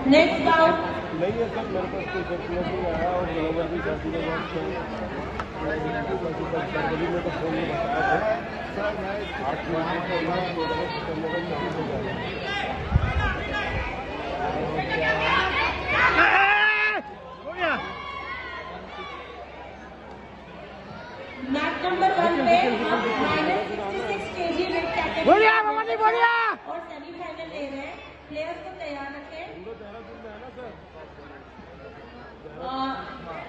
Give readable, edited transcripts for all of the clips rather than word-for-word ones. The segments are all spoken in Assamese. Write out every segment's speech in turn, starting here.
Next bout. नहीं है सर मेरे पास कोई सर्कुलर नहीं आया और नंबर भी जाती है फरवरी में तो फोन में बताया था 8 मैच नंबर 1 पे -66 kg वेट कैटेगरी और सेमीफाइनल ले रहे हैं। प्लेयर्स को तैयार रखें।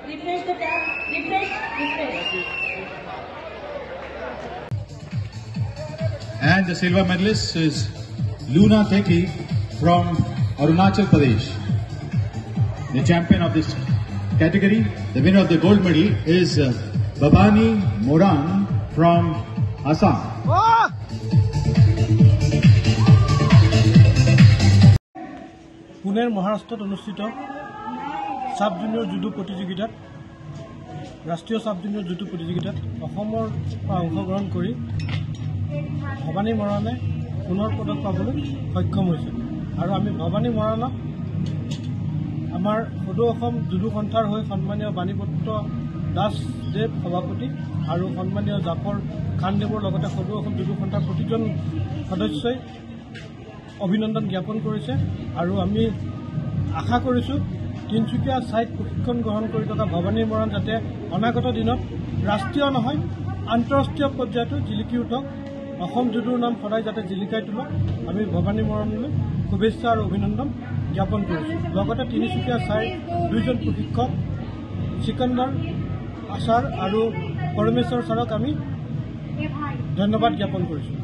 Refresh the tab. Refresh. And the silver medalist is Luna Theki from Arunachal Pradesh. The champion of this category. The winner of the gold medal is Babani Moran from Assam. পুনের মহাৰাষ্ট্ৰত অনুষ্ঠিত সাব জুনিয়ৰ জুডো প্ৰতিযোগিতাত ৰাষ্ট্ৰীয় সাব জুনিয়ৰ জুডো প্ৰতিযোগিতাত অসমৰ পৰা অংশগ্ৰহণ কৰি ভৱানী মৰাণে সোণৰ পদক পাবলৈ সক্ষম হৈছে আৰু আমি ভৱানী মৰাণক আমাৰ সদৌ অসম জুডো সন্থাৰ হৈ সন্মানীয় বাণীপত্ৰ দাসদেৱ সভাপতি আৰু সন্মানীয় জাফৰ খানদেৱৰ লগতে সদৌ অসম জুডো সন্থাৰ প্ৰতিজন সদস্যই অভিনন্দন জ্ঞাপন কৰিছে আৰু আমি আশা কৰিছোঁ তিনিচুকীয়া ছাইট প্ৰশিক্ষণ গ্ৰহণ কৰি থকা ভৱানী মৰাণ যাতে অনাগত দিনত ৰাষ্ট্ৰীয় নহয় আন্তঃৰাষ্ট্ৰীয় পৰ্যায়তো জিলিকি উঠক অসম জুডোৰ নাম সদায় যাতে জিলিকাই তোলক আমি ভৱানী মৰাণলৈ শুভেচ্ছা আৰু অভিনন্দন জ্ঞাপন কৰিছোঁ লগতে তিনিচুকীয়া ছাইট দুইজন প্ৰশিক্ষক সিকন্দৰ আচাৰ আৰু পৰমেশ্বৰ ছাৰক আমি ধন্যবাদ জ্ঞাপন কৰিছোঁ।